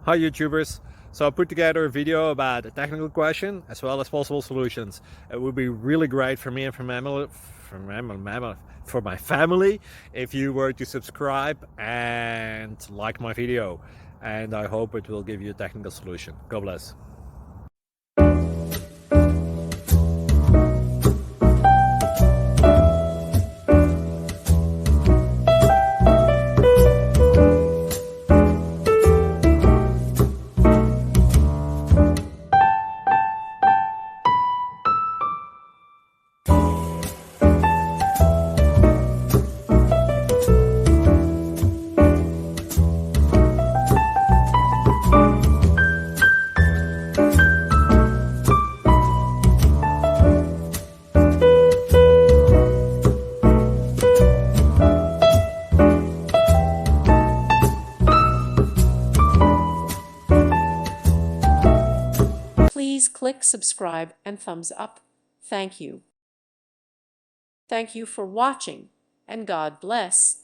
Hi YouTubers! So I put together a video about a technical question as well as possible solutions. It would be really great for me and for my family if you were to subscribe and like my video. And I hope it will give you a technical solution. God bless. Please click subscribe and thumbs up. Thank you. Thank you for watching, and God bless.